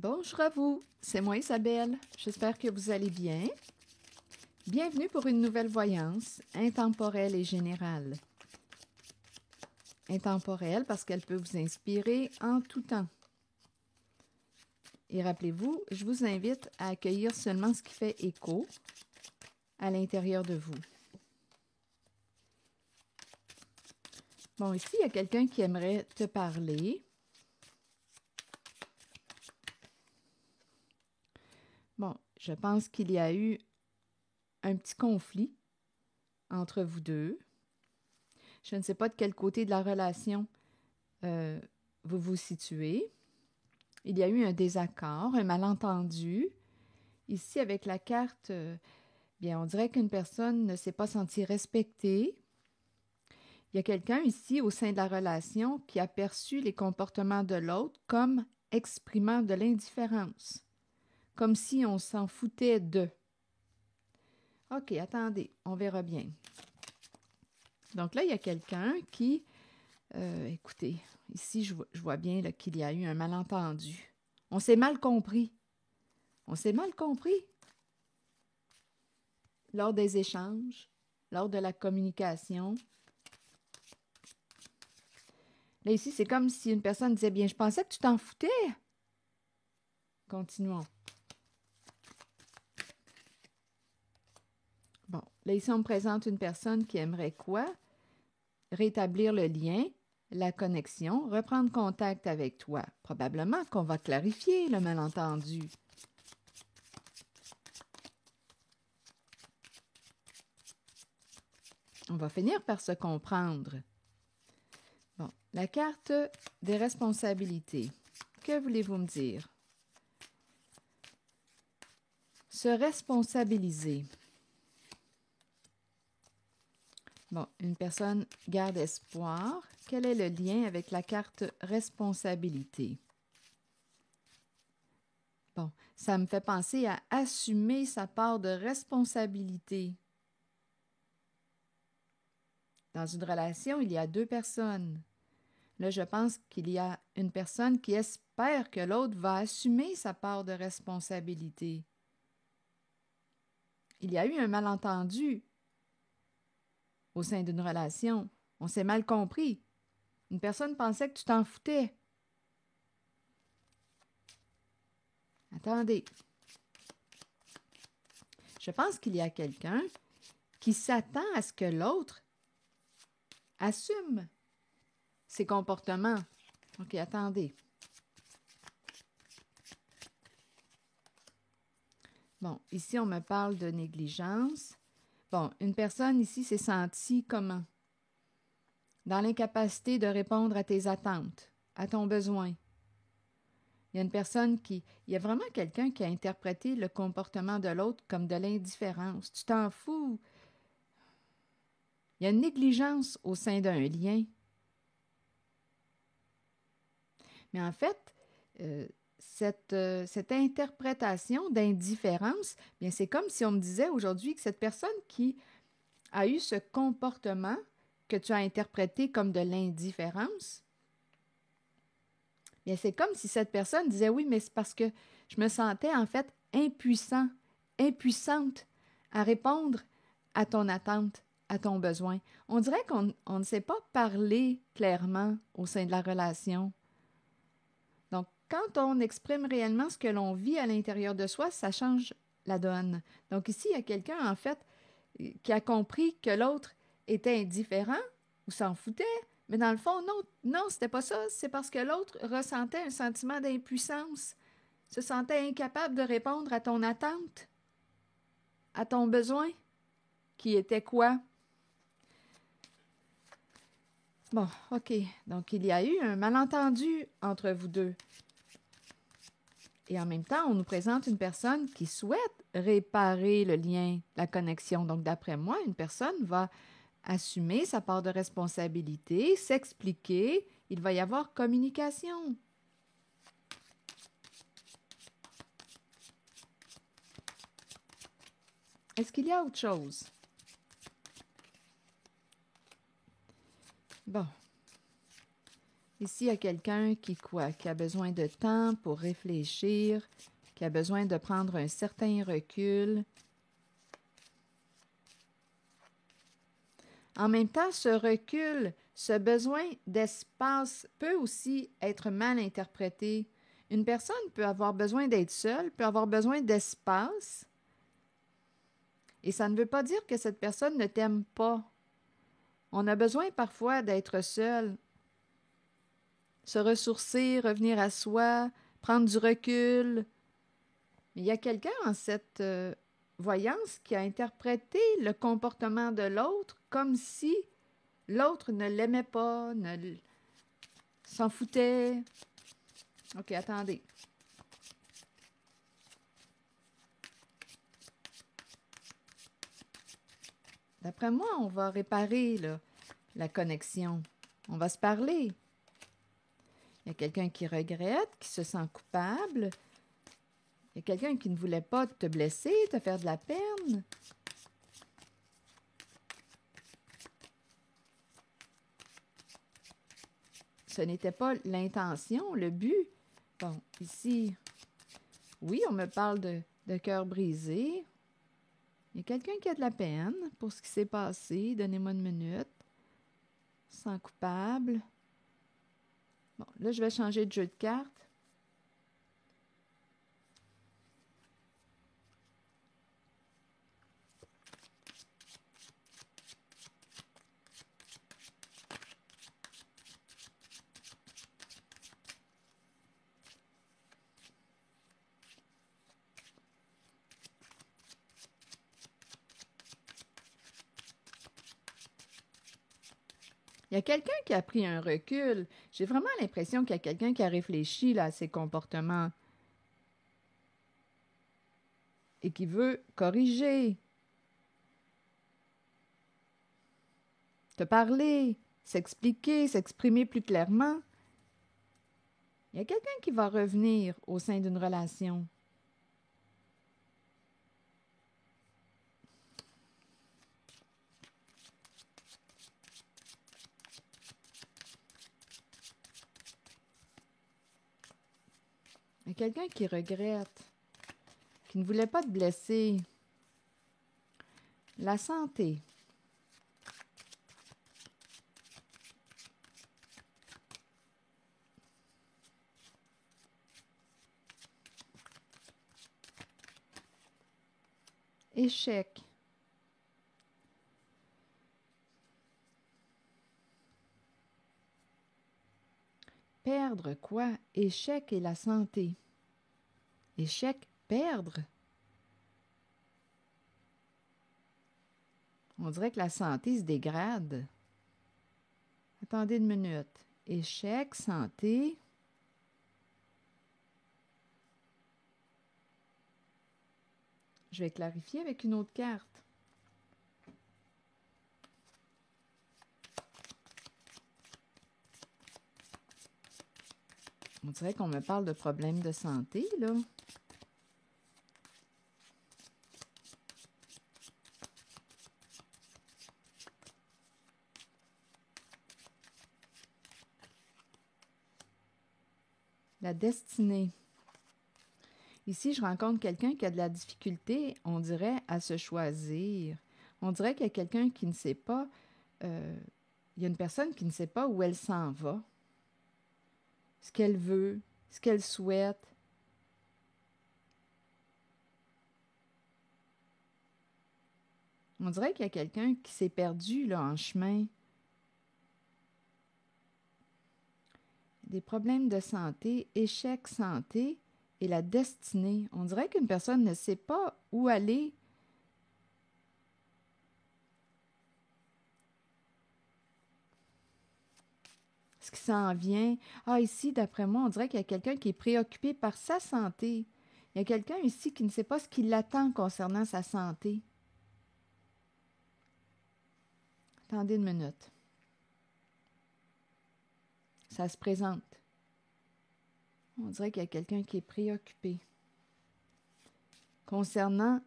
Bonjour à vous, c'est moi Isabelle. J'espère que vous allez bien. Bienvenue pour une nouvelle voyance intemporelle et générale. Intemporelle parce qu'elle peut vous inspirer en tout temps. Et rappelez-vous, je vous invite à accueillir seulement ce qui fait écho à l'intérieur de vous. Bon, ici, il y a quelqu'un qui aimerait te parler. Bon, je pense qu'il y a eu un petit conflit entre vous deux. Je ne sais pas de quel côté de la relation vous vous situez. Il y a eu un désaccord, un malentendu. Ici, avec la carte, bien, on dirait qu'une personne ne s'est pas sentie respectée. Il y a quelqu'un ici, au sein de la relation, qui a perçu les comportements de l'autre comme exprimant de l'indifférence, comme si on s'en foutait d'eux. OK, attendez, on verra bien. Donc là, il y a quelqu'un qui... écoutez, ici, je vois bien là, qu'il y a eu un malentendu. On s'est mal compris. On s'est mal compris. Lors des échanges, lors de la communication. Là, ici, c'est comme si une personne disait, bien, je pensais que tu t'en foutais. Continuons. Bon, là, ici, on me présente une personne qui aimerait quoi? Rétablir le lien, la connexion, reprendre contact avec toi. Probablement qu'on va clarifier le malentendu. On va finir par se comprendre. Bon, la carte des responsabilités. Que voulez-vous me dire? Se responsabiliser. Bon, une personne garde espoir. Quel est le lien avec la carte responsabilité? Bon, ça me fait penser à assumer sa part de responsabilité. Dans une relation, il y a deux personnes. Là, je pense qu'il y a une personne qui espère que l'autre va assumer sa part de responsabilité. Il y a eu un malentendu au sein d'une relation. On s'est mal compris. Une personne pensait que tu t'en foutais. Attendez. Je pense qu'il y a quelqu'un qui s'attend à ce que l'autre assume ses comportements. OK, attendez. Bon, ici, on me parle de négligence. Bon, une personne ici s'est sentie comment? Dans l'incapacité de répondre à tes attentes, à ton besoin. Il y a une personne qui... Il y a vraiment quelqu'un qui a interprété le comportement de l'autre comme de l'indifférence. Tu t'en fous. Il y a une négligence au sein d'un lien. Mais en fait, cette interprétation d'indifférence, bien, c'est comme si on me disait aujourd'hui que cette personne qui a eu ce comportement que tu as interprété comme de l'indifférence, bien, c'est comme si cette personne disait oui, mais c'est parce que je me sentais en fait impuissante à répondre à ton attente, à ton besoin. On dirait qu'on ne sait pas parler clairement au sein de la relation. Donc, quand on exprime réellement ce que l'on vit à l'intérieur de soi, ça change la donne. Donc ici, il y a quelqu'un, en fait, qui a compris que l'autre était indifférent ou s'en foutait, mais dans le fond, non, c'était pas ça. C'est parce que l'autre ressentait un sentiment d'impuissance, se sentait incapable de répondre à ton attente, à ton besoin, qui était quoi? Bon, OK. Donc, il y a eu un malentendu entre vous deux. Et en même temps, on nous présente une personne qui souhaite réparer le lien, la connexion. Donc, d'après moi, une personne va assumer sa part de responsabilité, s'expliquer. Il va y avoir communication. Est-ce qu'il y a autre chose? Bon. Ici, il y a quelqu'un qui a besoin de temps pour réfléchir, qui a besoin de prendre un certain recul. En même temps, ce recul, ce besoin d'espace peut aussi être mal interprété. Une personne peut avoir besoin d'être seule, peut avoir besoin d'espace, et ça ne veut pas dire que cette personne ne t'aime pas. On a besoin parfois d'être seul, se ressourcer, revenir à soi, prendre du recul. Mais il y a quelqu'un en cette voyance qui a interprété le comportement de l'autre comme si l'autre ne l'aimait pas, s'en foutait. OK, attendez. D'après moi, on va réparer là, la connexion. On va se parler. Il y a quelqu'un qui regrette, qui se sent coupable. Il y a quelqu'un qui ne voulait pas te blesser, te faire de la peine. Ce n'était pas l'intention, le but. Bon, ici, oui, on me parle de cœur brisé. Il y a quelqu'un qui a de la peine pour ce qui s'est passé. Donnez-moi une minute. Sans coupable. Bon, là, je vais changer de jeu de cartes. Il y a quelqu'un qui a pris un recul. J'ai vraiment l'impression qu'il y a quelqu'un qui a réfléchi là, à ses comportements et qui veut corriger, te parler, s'expliquer, s'exprimer plus clairement. Il y a quelqu'un qui va revenir au sein d'une relation. Il y a quelqu'un qui regrette, qui ne voulait pas te blesser. La santé. Échec. Perdre quoi? Échec et la santé. Échec, perdre. On dirait que la santé se dégrade. Attendez une minute. Échec, santé. Je vais clarifier avec une autre carte. On dirait qu'on me parle de problèmes de santé, là. La destinée. Ici, je rencontre quelqu'un qui a de la difficulté, on dirait, à se choisir. On dirait qu'il y a quelqu'un qui ne sait pas, il y a une personne qui ne sait pas où elle s'en va, ce qu'elle veut, ce qu'elle souhaite. On dirait qu'il y a quelqu'un qui s'est perdu là, en chemin. Des problèmes de santé, échec santé et la destinée. On dirait qu'une personne ne sait pas où aller. Ce qui s'en vient. Ah, ici, d'après moi, on dirait qu'il y a quelqu'un qui est préoccupé par sa santé. Il y a quelqu'un ici qui ne sait pas ce qui l'attend concernant sa santé. Attendez une minute. Ça se présente. On dirait qu'il y a quelqu'un qui est préoccupé concernant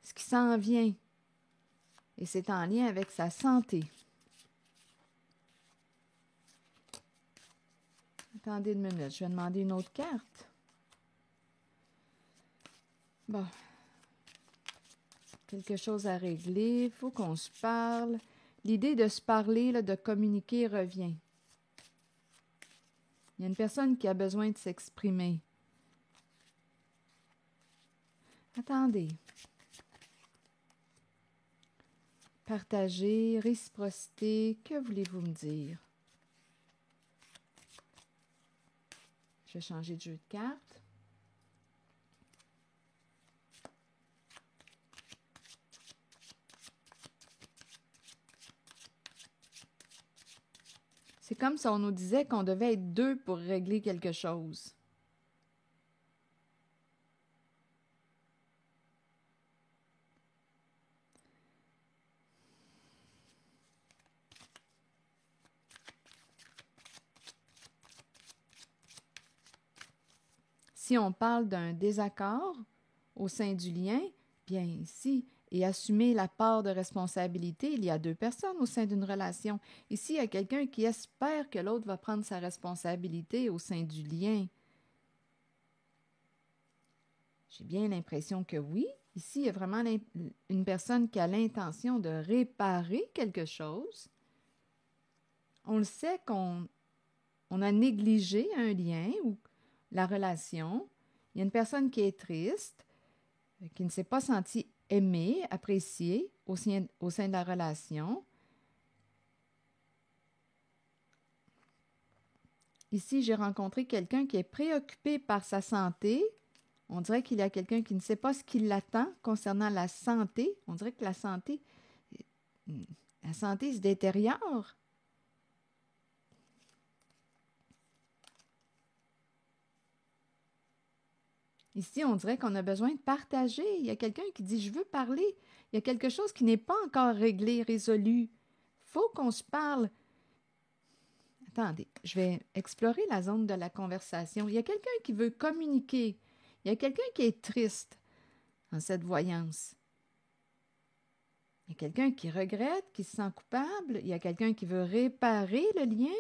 ce qui s'en vient. Et c'est en lien avec sa santé. Attendez une minute, je vais demander une autre carte. Bon. Quelque chose à régler, il faut qu'on se parle. L'idée de se parler, là, de communiquer revient. Il y a une personne qui a besoin de s'exprimer. Attendez. Partager, réciprocité, que voulez-vous me dire? Je vais changer de jeu de cartes. C'est comme si on nous disait qu'on devait être deux pour régler quelque chose. Si on parle d'un désaccord au sein du lien, bien ici, et assumer la part de responsabilité, il y a deux personnes au sein d'une relation. Ici, il y a quelqu'un qui espère que l'autre va prendre sa responsabilité au sein du lien. J'ai bien l'impression que oui. Ici, il y a vraiment une personne qui a l'intention de réparer quelque chose. On le sait qu'on a négligé un lien ou la relation. Il y a une personne qui est triste, qui ne s'est pas sentie aimée, appréciée au sein de la relation. Ici, j'ai rencontré quelqu'un qui est préoccupé par sa santé. On dirait qu'il y a quelqu'un qui ne sait pas ce qui l'attend concernant la santé. On dirait que la santé se détériore. Ici, on dirait qu'on a besoin de partager. Il y a quelqu'un qui dit « je veux parler ». Il y a quelque chose qui n'est pas encore réglé, résolu. Il faut qu'on se parle. Attendez, je vais explorer la zone de la conversation. Il y a quelqu'un qui veut communiquer. Il y a quelqu'un qui est triste en cette voyance. Il y a quelqu'un qui regrette, qui se sent coupable. Il y a quelqu'un qui veut réparer le lien.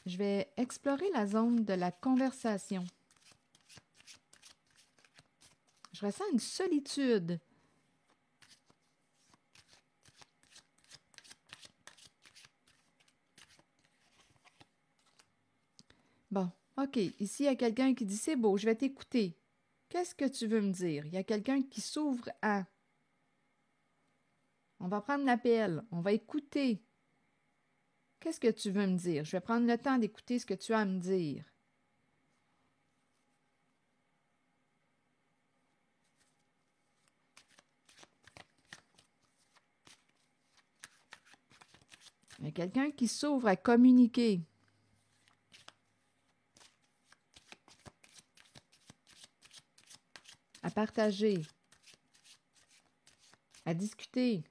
Je vais explorer la zone de la conversation. Je ressens une solitude. Bon, OK. Ici, il y a quelqu'un qui dit « c'est beau, je vais t'écouter. Qu'est-ce que tu veux me dire? » Il y a quelqu'un qui s'ouvre à. On va prendre l'appel. On va écouter. Qu'est-ce que tu veux me dire? Je vais prendre le temps d'écouter ce que tu as à me dire. Il y a quelqu'un qui s'ouvre à communiquer. À partager. À discuter.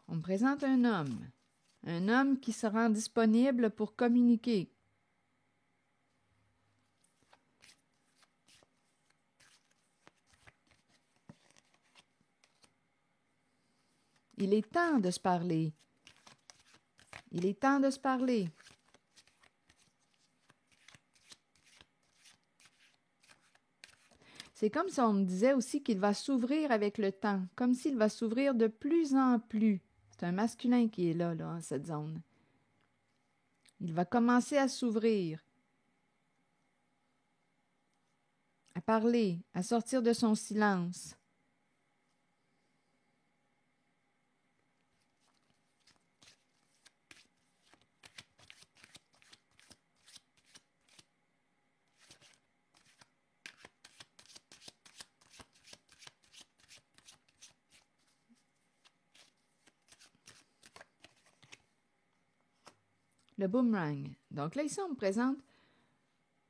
On me présente un homme qui se rend disponible pour communiquer. Il est temps de se parler. Il est temps de se parler. C'est comme si on me disait aussi qu'il va s'ouvrir avec le temps, comme s'il va s'ouvrir de plus en plus. C'est un masculin qui est là, dans cette zone. Il va commencer à s'ouvrir, à parler, à sortir de son silence. Le boomerang. Donc là, ici, on me présente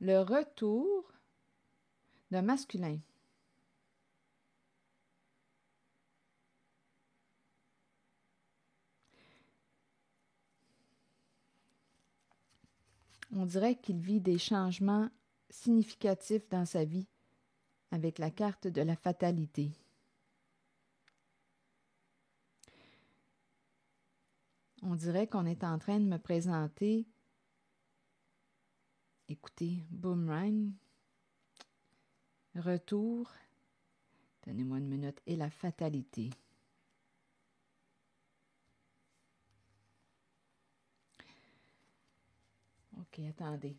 le retour d'un masculin. On dirait qu'il vit des changements significatifs dans sa vie avec la carte de la fatalité. On dirait qu'on est en train de me présenter, écoutez, Boomerang, retour, donnez-moi une minute, et la fatalité. OK, attendez.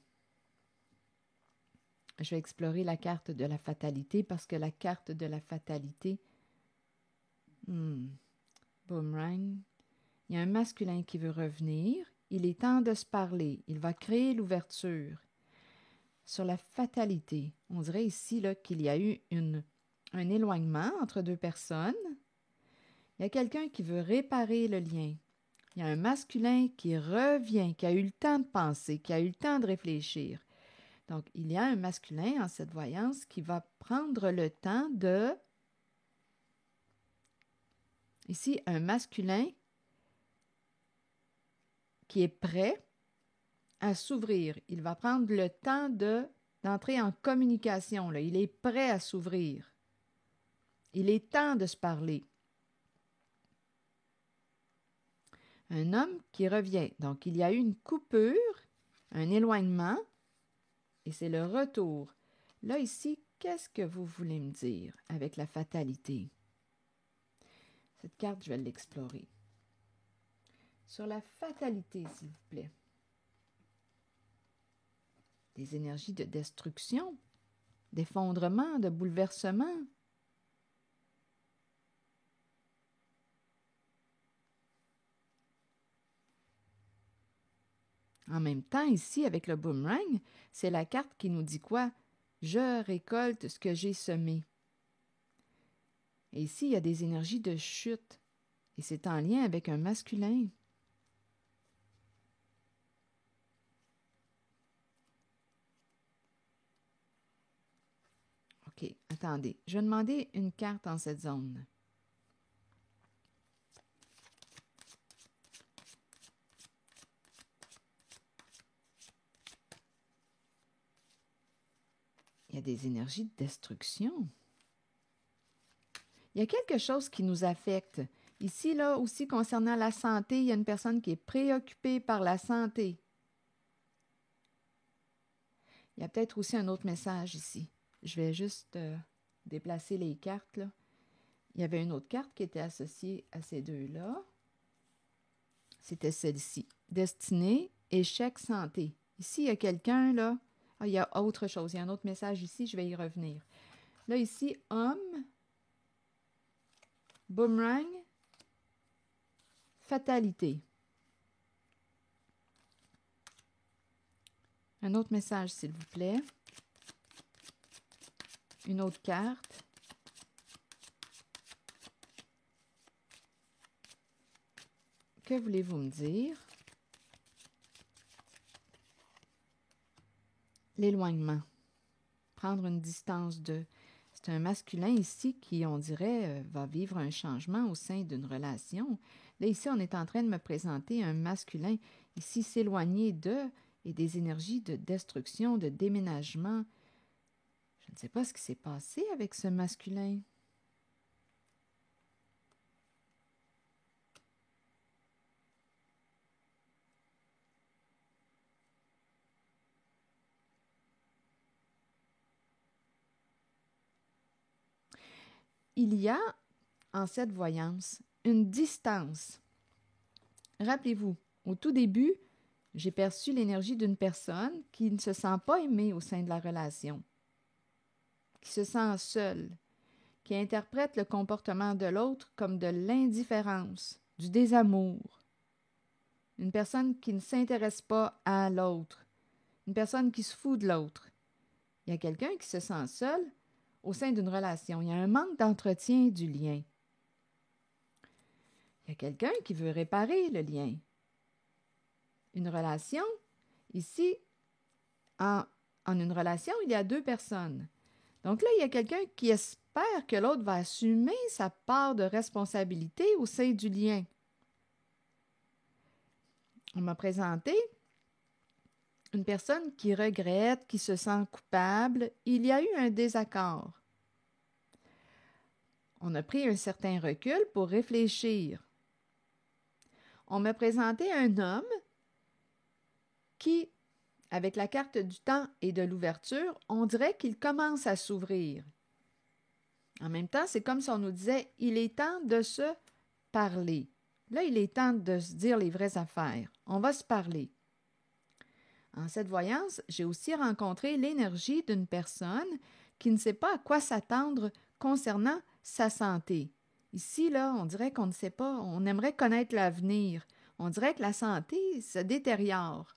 Je vais explorer la carte de la fatalité parce que la carte de la fatalité, Boomerang, il y a un masculin qui veut revenir. Il est temps de se parler. Il va créer l'ouverture. Sur la fatalité, on dirait ici là, qu'il y a eu un éloignement entre deux personnes. Il y a quelqu'un qui veut réparer le lien. Il y a un masculin qui revient, qui a eu le temps de penser, qui a eu le temps de réfléchir. Donc, il y a un masculin en cette voyance qui va prendre le temps de... Ici, un masculin qui est prêt à s'ouvrir. Il va prendre le temps d'entrer en communication. Là. Il est prêt à s'ouvrir. Il est temps de se parler. Un homme qui revient. Donc, il y a eu une coupure, un éloignement, et c'est le retour. Là, ici, qu'est-ce que vous voulez me dire avec la fatalité? Cette carte, je vais l'explorer. Sur la fatalité, s'il vous plaît. Des énergies de destruction, d'effondrement, de bouleversement. En même temps, ici, avec le boomerang, c'est la carte qui nous dit quoi? Je récolte ce que j'ai semé. Et ici, il y a des énergies de chute. Et c'est en lien avec un masculin. OK, attendez. Je vais demander une carte en cette zone. Il y a des énergies de destruction. Il y a quelque chose qui nous affecte. Ici, là, aussi, concernant la santé, il y a une personne qui est préoccupée par la santé. Il y a peut-être aussi un autre message ici. Je vais juste déplacer les cartes, là. Il y avait une autre carte qui était associée à ces deux-là. C'était celle-ci. Destinée, échec, santé. Ici, il y a quelqu'un, là. Ah, il y a autre chose. Il y a un autre message ici, je vais y revenir. Là, ici, homme, boomerang, fatalité. Un autre message, s'il vous plaît. Une autre carte. Que voulez-vous me dire? L'éloignement. Prendre une distance de... C'est un masculin ici qui, on dirait, va vivre un changement au sein d'une relation. Là, ici, on est en train de me présenter un masculin. Ici, s'éloigner de... et des énergies de destruction, de déménagement. Je ne sais pas ce qui s'est passé avec ce masculin. Il y a, en cette voyance, une distance. Rappelez-vous, au tout début, j'ai perçu l'énergie d'une personne qui ne se sent pas aimée au sein de la relation, qui se sent seule, qui interprète le comportement de l'autre comme de l'indifférence, du désamour. Une personne qui ne s'intéresse pas à l'autre, une personne qui se fout de l'autre. Il y a quelqu'un qui se sent seul au sein d'une relation. Il y a un manque d'entretien du lien. Il y a quelqu'un qui veut réparer le lien. Une relation, ici, en une relation, il y a deux personnes. Donc là, il y a quelqu'un qui espère que l'autre va assumer sa part de responsabilité au sein du lien. On m'a présenté une personne qui regrette, qui se sent coupable. Il y a eu un désaccord. On a pris un certain recul pour réfléchir. On m'a présenté un homme qui, avec la carte du temps et de l'ouverture, on dirait qu'il commence à s'ouvrir. En même temps, c'est comme si on nous disait « il est temps de se parler ». Là, il est temps de se dire les vraies affaires. On va se parler. En cette voyance, j'ai aussi rencontré l'énergie d'une personne qui ne sait pas à quoi s'attendre concernant sa santé. Ici, là, on dirait qu'on ne sait pas, on aimerait connaître l'avenir. On dirait que la santé se détériore.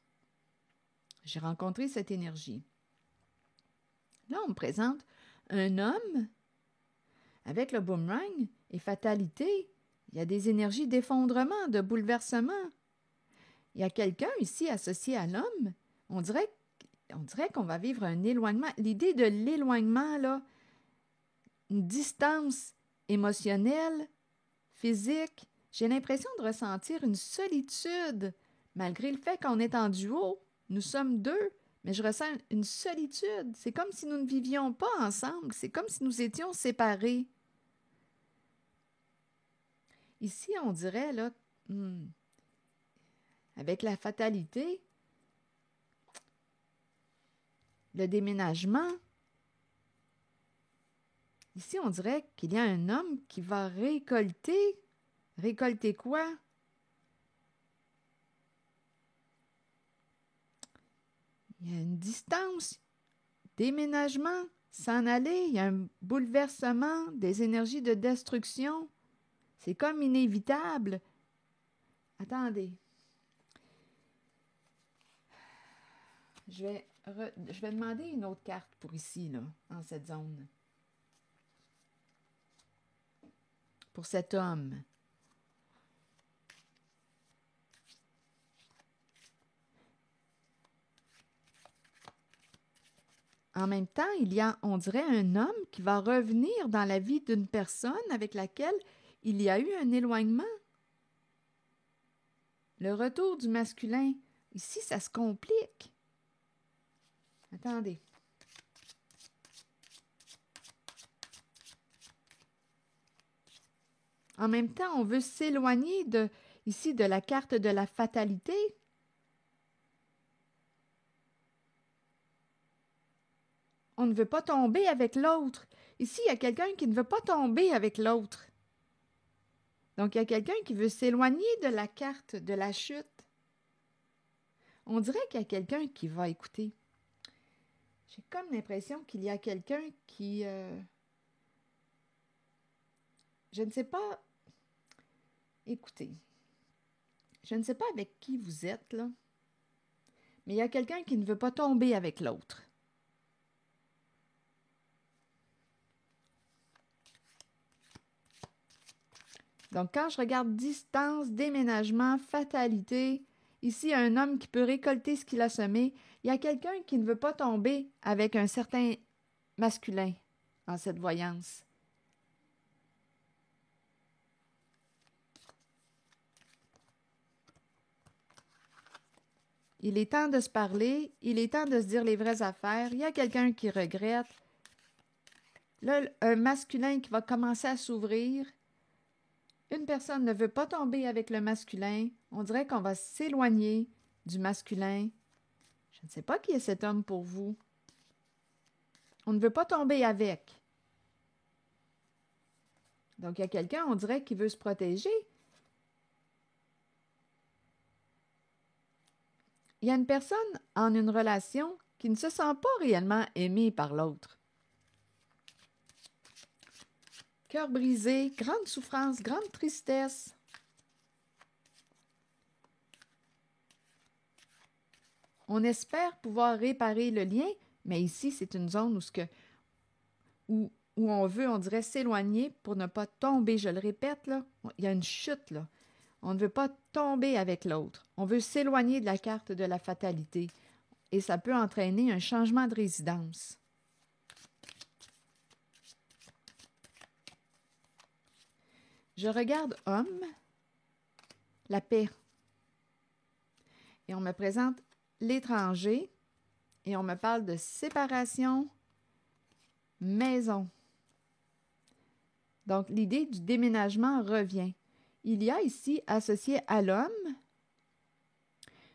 J'ai rencontré cette énergie. Là, on me présente un homme avec le boomerang et fatalité. Il y a des énergies d'effondrement, de bouleversement. Il y a quelqu'un ici associé à l'homme. On dirait qu'on va vivre un éloignement. L'idée de l'éloignement, là, une distance émotionnelle, physique. J'ai l'impression de ressentir une solitude, malgré le fait qu'on est en duo. Nous sommes deux, mais je ressens une solitude. C'est comme si nous ne vivions pas ensemble. C'est comme si nous étions séparés. Ici, on dirait, là, avec la fatalité, le déménagement, ici, on dirait qu'il y a un homme qui va récolter. Récolter quoi? Il y a une distance, déménagement, s'en aller, il y a un bouleversement, des énergies de destruction. C'est comme inévitable. Attendez. Je vais demander une autre carte pour ici, là, en cette zone. Pour cet homme. En même temps, il y a, on dirait, un homme qui va revenir dans la vie d'une personne avec laquelle il y a eu un éloignement. Le retour du masculin. Ici, ça se complique. Attendez. En même temps, on veut s'éloigner ici de la carte de la fatalité. On ne veut pas tomber avec l'autre. Ici, il y a quelqu'un qui ne veut pas tomber avec l'autre. Donc, il y a quelqu'un qui veut s'éloigner de la carte de la chute. On dirait qu'il y a quelqu'un qui va écouter. J'ai comme l'impression qu'il y a quelqu'un qui... je ne sais pas... Écoutez, je ne sais pas avec qui vous êtes, là, mais il y a quelqu'un qui ne veut pas tomber avec l'autre. Donc, quand je regarde distance, déménagement, fatalité, ici, un homme qui peut récolter ce qu'il a semé, il y a quelqu'un qui ne veut pas tomber avec un certain masculin en cette voyance. Il est temps de se parler, il est temps de se dire les vraies affaires. Il y a quelqu'un qui regrette. Là, un masculin qui va commencer à s'ouvrir. Une personne ne veut pas tomber avec le masculin. On dirait qu'on va s'éloigner du masculin. Je ne sais pas qui est cet homme pour vous. On ne veut pas tomber avec. Donc, il y a quelqu'un, on dirait, qui veut se protéger. Il y a une personne en une relation qui ne se sent pas réellement aimée par l'autre. Cœur brisé, grande souffrance, grande tristesse. On espère pouvoir réparer le lien, mais ici, c'est une zone où on veut, on dirait, s'éloigner pour ne pas tomber. Je le répète, là, il y a une chute, là. On ne veut pas tomber avec l'autre. On veut s'éloigner de la carte de la fatalité. Et ça peut entraîner un changement de résidence. Je regarde homme, la paix. Et on me présente l'étranger. Et on me parle de séparation, maison. Donc, l'idée du déménagement revient. Il y a ici, associé à l'homme,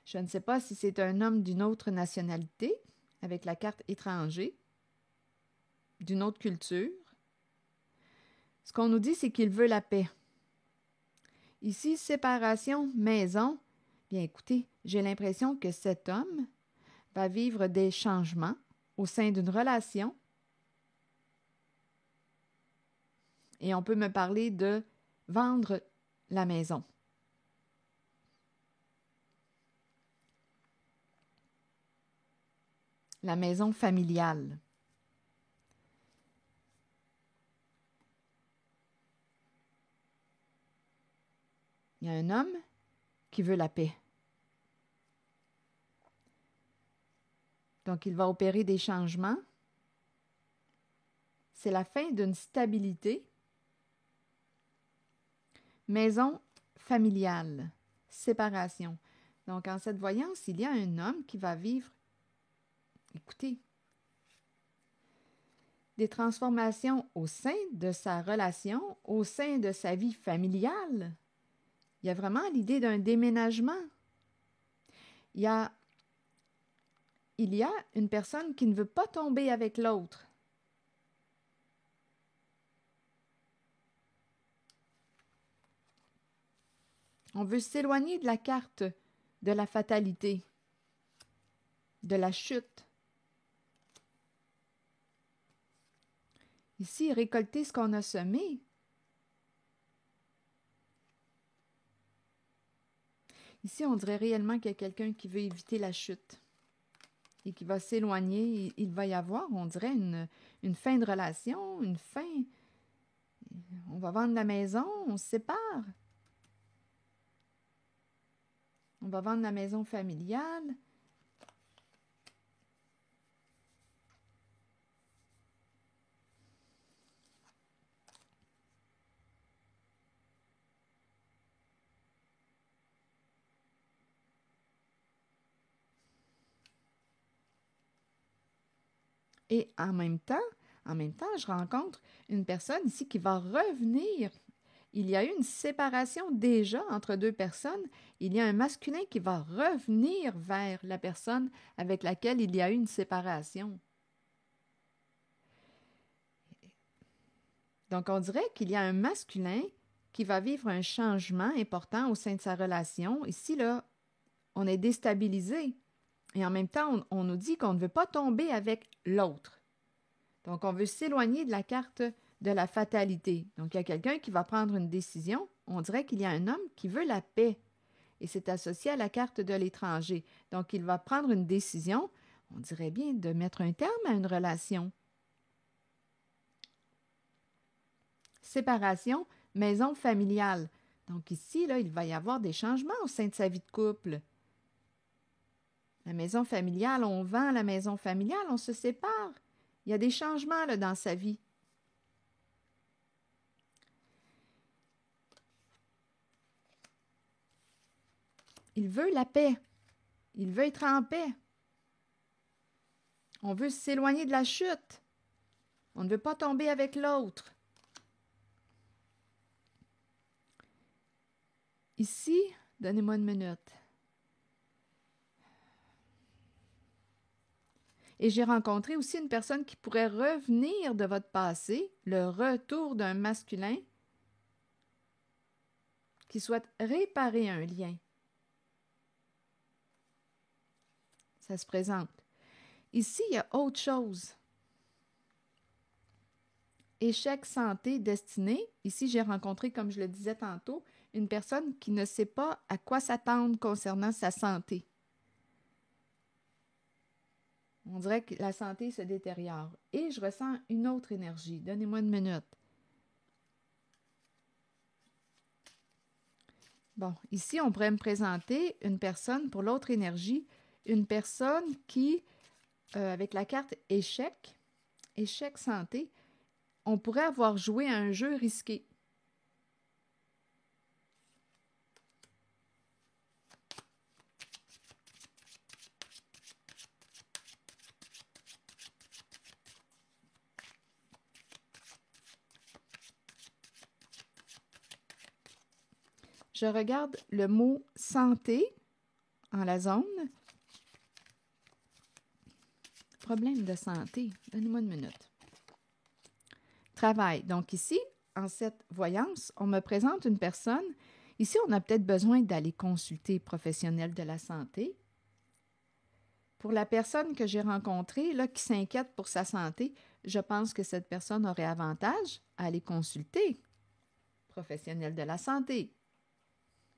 je ne sais pas si c'est un homme d'une autre nationalité, avec la carte étranger, d'une autre culture. Ce qu'on nous dit, c'est qu'il veut la paix. Ici, séparation, maison. Bien, écoutez, j'ai l'impression que cet homme va vivre des changements au sein d'une relation. Et on peut me parler de vendre la maison. La maison familiale. Il y a un homme qui veut la paix. Donc, il va opérer des changements. C'est la fin d'une stabilité. Maison familiale, séparation. Donc, en cette voyance, il y a un homme qui va vivre, écoutez, des transformations au sein de sa relation, au sein de sa vie familiale. Il y a vraiment l'idée d'un déménagement. Il y a une personne qui ne veut pas tomber avec l'autre. On veut s'éloigner de la carte de la fatalité, de la chute. Ici, récolter ce qu'on a semé. Ici, on dirait réellement qu'il y a quelqu'un qui veut éviter la chute et qui va s'éloigner. Il va y avoir, on dirait, une fin de relation, une fin. On va vendre la maison, on se sépare. On va vendre la maison familiale. Et en même temps, je rencontre une personne ici qui va revenir. Il y a eu une séparation déjà entre deux personnes. Il y a un masculin qui va revenir vers la personne avec laquelle il y a eu une séparation. Donc, on dirait qu'il y a un masculin qui va vivre un changement important au sein de sa relation. Ici, là, on est déstabilisé. Et en même temps, on nous dit qu'on ne veut pas tomber avec l'autre. Donc, on veut s'éloigner de la carte de la fatalité. Donc, il y a quelqu'un qui va prendre une décision. On dirait qu'il y a un homme qui veut la paix. Et c'est associé à la carte de l'étranger. Donc, il va prendre une décision, on dirait bien, de mettre un terme à une relation. Séparation, maison familiale. Donc ici, là, il va y avoir des changements au sein de sa vie de couple. La maison familiale, on vend la maison familiale, on se sépare. Il y a des changements là, dans sa vie. Il veut la paix. Il veut être en paix. On veut s'éloigner de la chute. On ne veut pas tomber avec l'autre. Ici, donnez-moi une minute. Et j'ai rencontré aussi une personne qui pourrait revenir de votre passé, le retour d'un masculin qui souhaite réparer un lien. Ça se présente. Ici, il y a autre chose. Échec, santé, destinée. Ici, j'ai rencontré, comme je le disais tantôt, une personne qui ne sait pas à quoi s'attendre concernant sa santé. On dirait que la santé se détériore. Et je ressens une autre énergie. Donnez-moi une minute. Bon, ici, on pourrait me présenter une personne pour l'autre énergie, une personne qui, avec la carte échec, échec santé, on pourrait avoir joué à un jeu risqué. je regarde le mot « santé » en la zone. Problème de santé. Donnez-moi une minute. Travail. Donc ici, en cette voyance, on me présente une personne. Ici, on a peut-être besoin d'aller consulter professionnel de la santé. Pour la personne que j'ai rencontrée, là, qui s'inquiète pour sa santé, je pense que cette personne aurait avantage à aller consulter professionnel de la santé.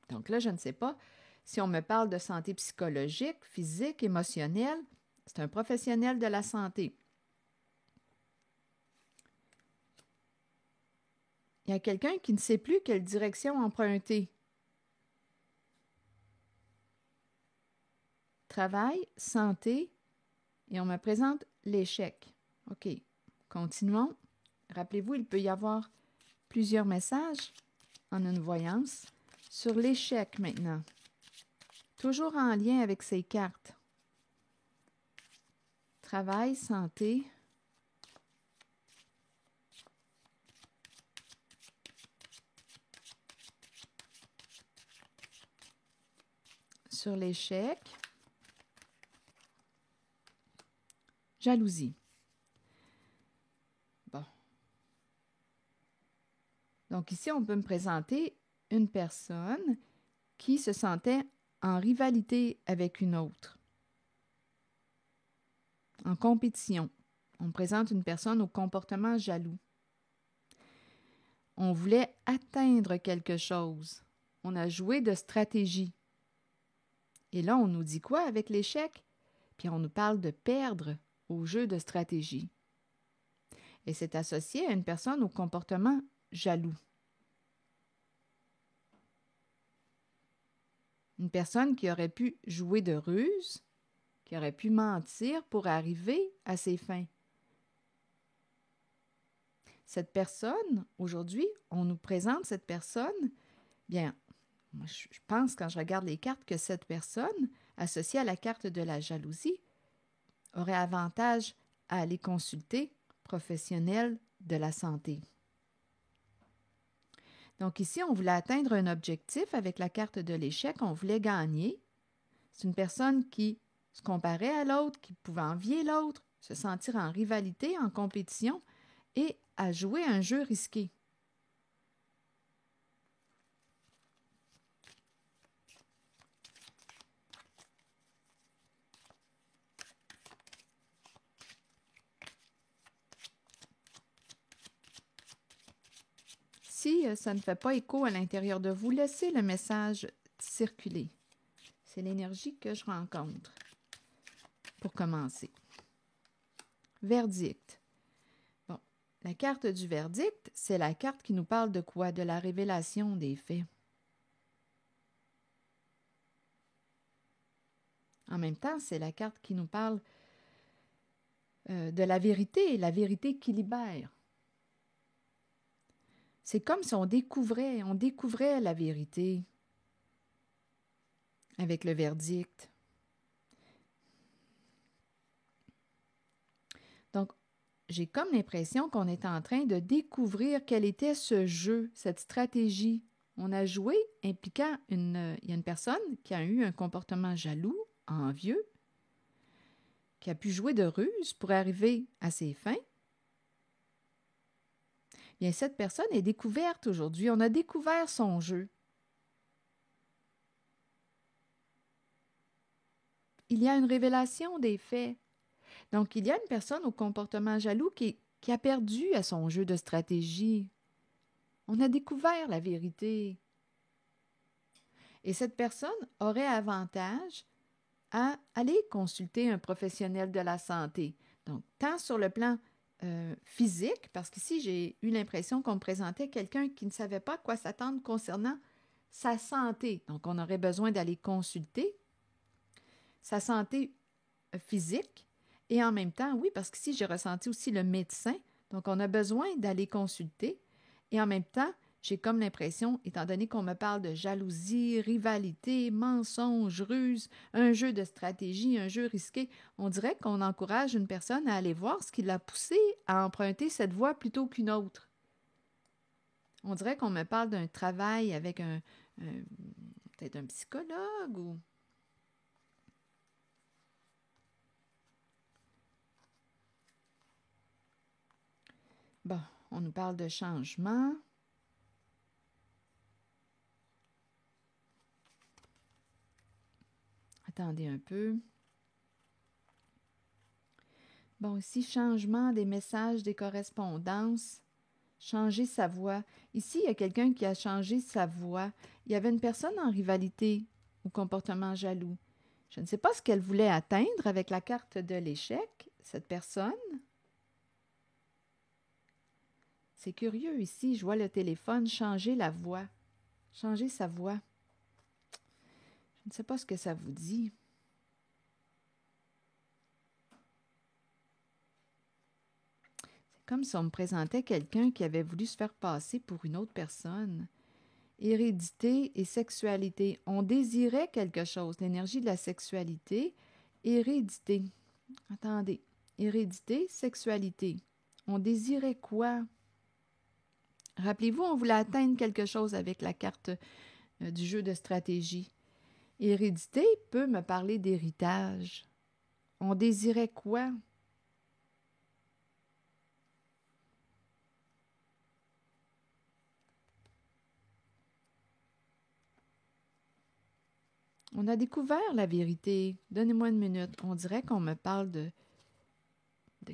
Donc là, je ne sais pas si on me parle de santé psychologique, physique, émotionnelle. C'est un professionnel de la santé. Il y a quelqu'un qui ne sait plus quelle direction emprunter. Travail, santé, et on me présente l'échec. OK, continuons. Rappelez-vous, il peut y avoir plusieurs messages en une voyance sur l'échec maintenant. Toujours en lien avec ces cartes. Travail, santé. Sur l'échec. Jalousie. Bon. Donc ici, on peut me présenter une personne qui se sentait en rivalité avec une autre, en compétition. On me présente une personne au comportement jaloux. On voulait atteindre quelque chose. On a joué de stratégie. Et là, on nous dit quoi avec l'échec? Puis on nous parle de perdre au jeu de stratégie. Et c'est associé à une personne au comportement jaloux. Une personne qui aurait pu jouer de ruse, qui aurait pu mentir pour arriver à ses fins. Cette personne, aujourd'hui, on nous présente cette personne, bien, moi, je pense quand je regarde les cartes que cette personne, associée à la carte de la jalousie, aurait avantage à aller consulter professionnel de la santé. Donc ici, on voulait atteindre un objectif avec la carte de l'échec, on voulait gagner. C'est une personne qui se comparait à l'autre, qui pouvait envier l'autre, se sentir en rivalité, en compétition et à jouer un jeu risqué. Si ça ne fait pas écho à l'intérieur de vous, laissez le message circuler. C'est l'énergie que je rencontre. Pour commencer. Verdict. Bon, la carte du verdict, c'est la carte qui nous parle de quoi? De la révélation des faits. En même temps, c'est la carte qui nous parle de la vérité qui libère. C'est comme si on découvrait la vérité avec le verdict. Donc, j'ai comme l'impression qu'on est en train de découvrir quel était ce jeu, cette stratégie. On a joué impliquant il y a une personne qui a eu un comportement jaloux, envieux, qui a pu jouer de ruse pour arriver à ses fins. Bien, cette personne est découverte aujourd'hui. On a découvert son jeu. Il y a une révélation des faits. Donc, il y a une personne au comportement jaloux qui a perdu à son jeu de stratégie. On a découvert la vérité. Et cette personne aurait avantage à aller consulter un professionnel de la santé. Donc, tant sur le plan physique, parce qu'ici, j'ai eu l'impression qu'on me présentait quelqu'un qui ne savait pas à quoi s'attendre concernant sa santé. Donc, on aurait besoin d'aller consulter sa santé physique. Et en même temps, oui, parce qu'ici, j'ai ressenti aussi le médecin. Donc, on a besoin d'aller consulter. Et en même temps, j'ai comme l'impression, étant donné qu'on me parle de jalousie, rivalité, mensonge, ruse, un jeu de stratégie, un jeu risqué, on dirait qu'on encourage une personne à aller voir ce qui l'a poussé à emprunter cette voie plutôt qu'une autre. On dirait qu'on me parle d'un travail avec peut-être un psychologue ou... Bon, on nous parle de changement. Attendez un peu. Bon, ici, changement des messages, des correspondances. Changer sa voix. Ici, il y a quelqu'un qui a changé sa voix. Il y avait une personne en rivalité ou comportement jaloux. Je ne sais pas ce qu'elle voulait atteindre avec la carte de l'échec, cette personne. C'est curieux ici, je vois le téléphone changer la voix. Changer sa voix. Je ne sais pas ce que ça vous dit. C'est comme si on me présentait quelqu'un qui avait voulu se faire passer pour une autre personne. Hérédité et sexualité. On désirait quelque chose, l'énergie de la sexualité. Hérédité. Attendez. Hérédité, sexualité. On désirait quoi? Rappelez-vous, on voulait atteindre quelque chose avec la carte du jeu de stratégie. Hérédité peut me parler d'héritage. On désirait quoi? On a découvert la vérité. Donnez-moi une minute. On dirait qu'on me parle de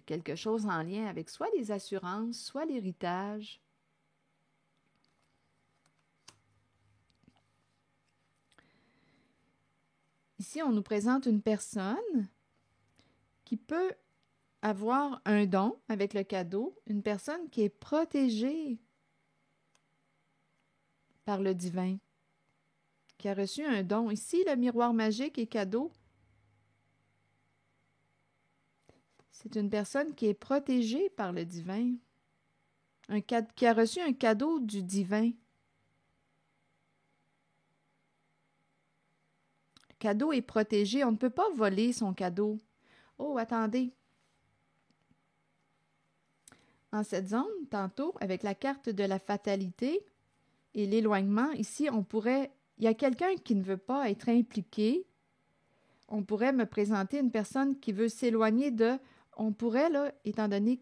quelque chose en lien avec soit les assurances, soit l'héritage. Ici, on nous présente une personne qui peut avoir un don avec le cadeau, une personne qui est protégée par le divin, qui a reçu un don. Ici, le miroir magique est cadeau. C'est une personne qui est protégée par le divin, qui a reçu un cadeau du divin. Le cadeau est protégé, on ne peut pas voler son cadeau. Oh, attendez. En cette zone, tantôt, avec la carte de la fatalité et l'éloignement, ici, il y a quelqu'un qui ne veut pas être impliqué. On pourrait me présenter une personne qui veut s'éloigner de... On pourrait, là, étant donné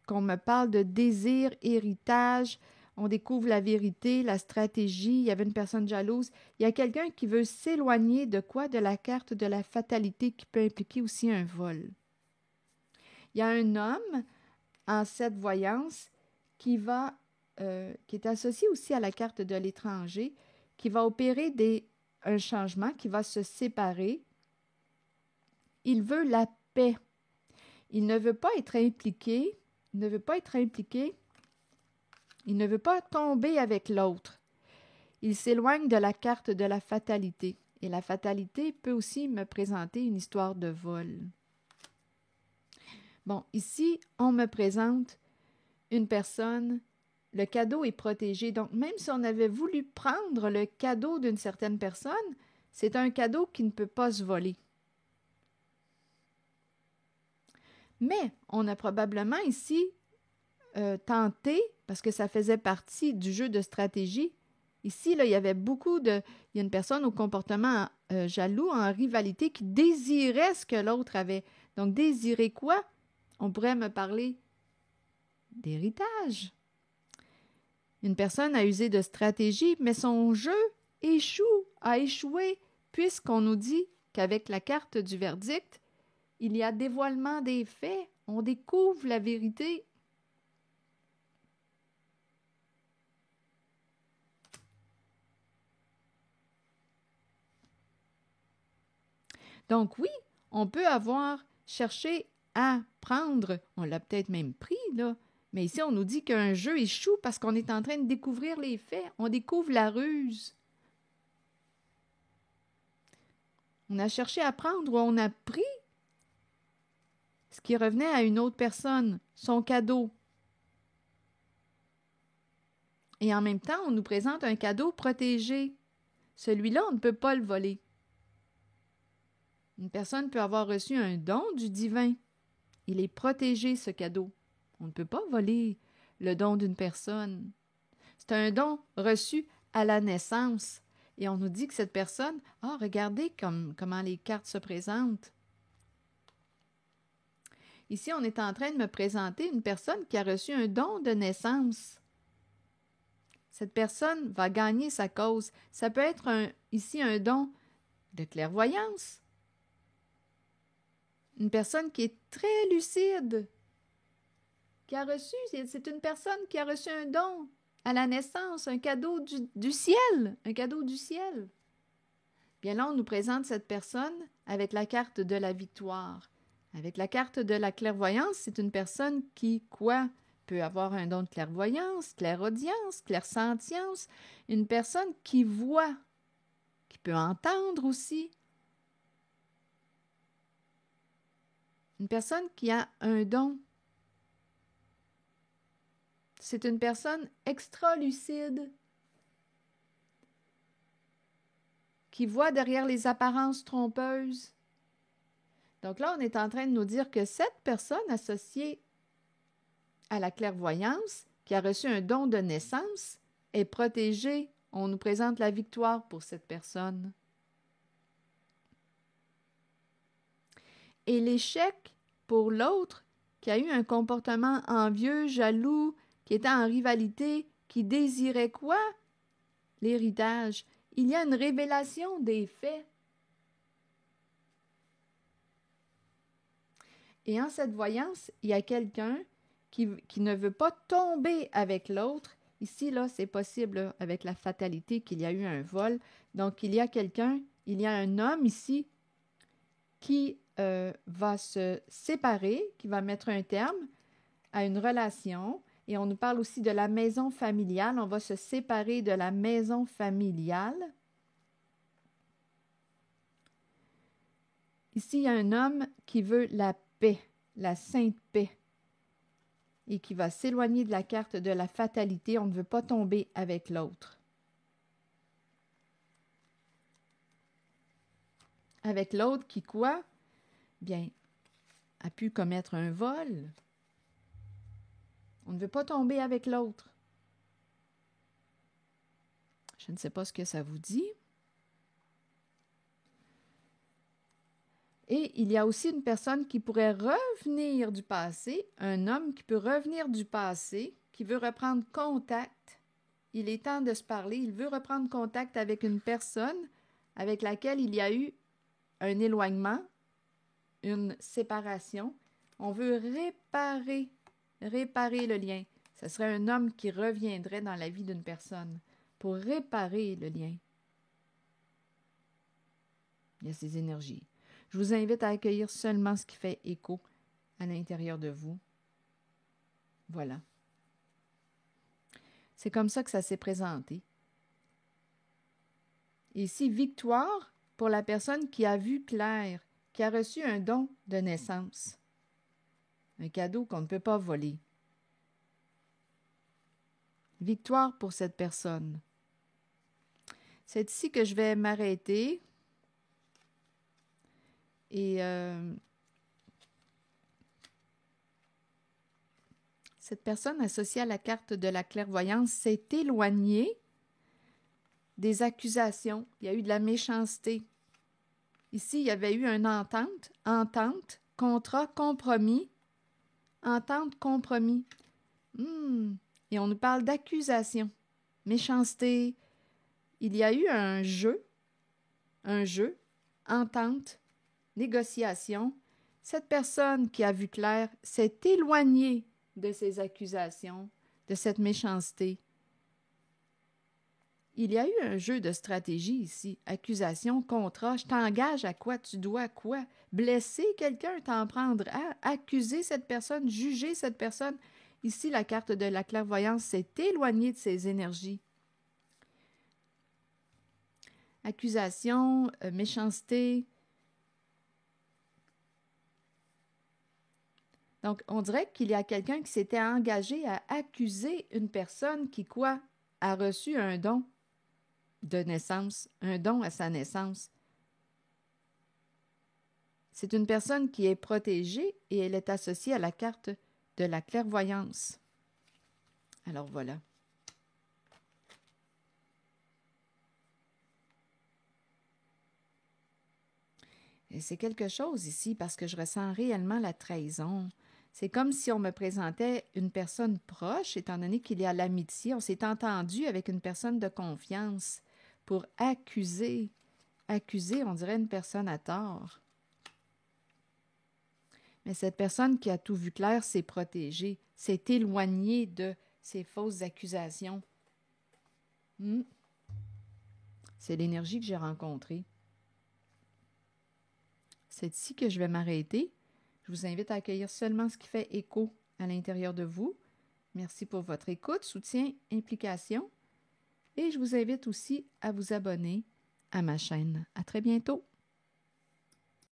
qu'on me parle de désir, héritage, on découvre la vérité, la stratégie, il y avait une personne jalouse. Il y a quelqu'un qui veut s'éloigner de quoi? De la carte de la fatalité qui peut impliquer aussi un vol. Il y a un homme en cette voyance qui est associé aussi à la carte de l'étranger, qui va opérer un changement, qui va se séparer. Il veut la paix. Il ne veut pas être impliqué. Il ne veut pas être impliqué. Il ne veut pas tomber avec l'autre. Il s'éloigne de la carte de la fatalité. Et la fatalité peut aussi me présenter une histoire de vol. Bon, ici, on me présente une personne, le cadeau est protégé. Donc, même si on avait voulu prendre le cadeau d'une certaine personne, c'est un cadeau qui ne peut pas se voler. Mais on a probablement ici tenté, parce que ça faisait partie du jeu de stratégie. Ici, là, il y avait il y a une personne au comportement jaloux, en rivalité, qui désirait ce que l'autre avait. Donc, désirer quoi? On pourrait me parler d'héritage. Une personne a usé de stratégie, mais son jeu a échoué, puisqu'on nous dit qu'avec la carte du verdict, il y a dévoilement des faits. On découvre la vérité. Donc oui, on peut avoir cherché à prendre, on l'a peut-être même pris, là, mais ici on nous dit qu'un jeu échoue parce qu'on est en train de découvrir les faits, on découvre la ruse. On a cherché à prendre ou on a pris ce qui revenait à une autre personne, son cadeau. Et en même temps, on nous présente un cadeau protégé. Celui-là, on ne peut pas le voler. Une personne peut avoir reçu un don du divin. Il est protégé, ce cadeau. On ne peut pas voler le don d'une personne. C'est un don reçu à la naissance. Et on nous dit que cette personne, regardez comment les cartes se présentent. Ici, on est en train de me présenter une personne qui a reçu un don de naissance. Cette personne va gagner sa cause. Ça peut être ici un don de clairvoyance. Une personne qui est très lucide, qui a reçu, c'est une personne qui a reçu un don à la naissance, un cadeau du ciel, un cadeau du ciel. Bien là, on nous présente cette personne avec la carte de la victoire. Avec la carte de la clairvoyance, c'est une personne qui, peut avoir un don de clairvoyance, clairaudience, clairsentience, une personne qui voit, qui peut entendre aussi. Une personne qui a un don. C'est une personne extra-lucide, qui voit derrière les apparences trompeuses. Donc là, on est en train de nous dire que cette personne associée à la clairvoyance, qui a reçu un don de naissance, est protégée. On nous présente la victoire pour cette personne. Et l'échec pour l'autre, qui a eu un comportement envieux, jaloux, qui était en rivalité, qui désirait quoi? L'héritage. Il y a une révélation des faits. Et en cette voyance, il y a quelqu'un qui ne veut pas tomber avec l'autre. Ici, là, c'est possible là, avec la fatalité qu'il y a eu un vol. Donc, il y a un homme ici qui va se séparer, qui va mettre un terme à une relation. Et on nous parle aussi de la maison familiale. On va se séparer de la maison familiale. Ici, il y a un homme qui veut la paix, la sainte paix, et qui va s'éloigner de la carte de la fatalité. On ne veut pas tomber avec l'autre. Avec l'autre qui quoi? Bien, a pu commettre un vol. On ne veut pas tomber avec l'autre. Je ne sais pas ce que ça vous dit. Et il y a aussi une personne qui pourrait revenir du passé, un homme qui peut revenir du passé, qui veut reprendre contact. Il est temps de se parler. Il veut reprendre contact avec une personne avec laquelle il y a eu un éloignement, une séparation. On veut réparer le lien. Ce serait un homme qui reviendrait dans la vie d'une personne pour réparer le lien. Il y a ces énergies. Je vous invite à accueillir seulement ce qui fait écho à l'intérieur de vous. Voilà. C'est comme ça que ça s'est présenté. Ici, victoire pour la personne qui a vu clair, qui a reçu un don de naissance. Un cadeau qu'on ne peut pas voler. Victoire pour cette personne. C'est ici que je vais m'arrêter. Et cette personne associée à la carte de la clairvoyance s'est éloignée des accusations. Il y a eu de la méchanceté. Ici, il y avait eu une entente, contrat, compromis. Entente, compromis. Et on nous parle d'accusation, méchanceté. Il y a eu un jeu, entente, négociation. Cette personne qui a vu clair s'est éloignée de ces accusations, de cette méchanceté. Il y a eu un jeu de stratégie ici. Accusation, contrat, je t'engage à quoi, tu dois quoi? Blesser quelqu'un, t'en prendre à, accuser cette personne, juger cette personne. Ici, la carte de la clairvoyance s'est éloignée de ces énergies. Accusation, méchanceté. Donc, on dirait qu'il y a quelqu'un qui s'était engagé à accuser une personne qui, quoi, a reçu un don de naissance, un don à sa naissance. C'est une personne qui est protégée et elle est associée à la carte de la clairvoyance. Alors voilà. Et c'est quelque chose ici parce que je ressens réellement la trahison. C'est comme si on me présentait une personne proche, étant donné qu'il y a l'amitié. On s'est entendu avec une personne de confiance pour accuser, on dirait une personne à tort. Mais cette personne qui a tout vu clair s'est protégée, s'est éloignée de ces fausses accusations. C'est l'énergie que j'ai rencontrée. C'est ici que je vais m'arrêter. Je vous invite à accueillir seulement ce qui fait écho à l'intérieur de vous. Merci pour votre écoute, soutien, implication. Et je vous invite aussi à vous abonner à ma chaîne. À très bientôt.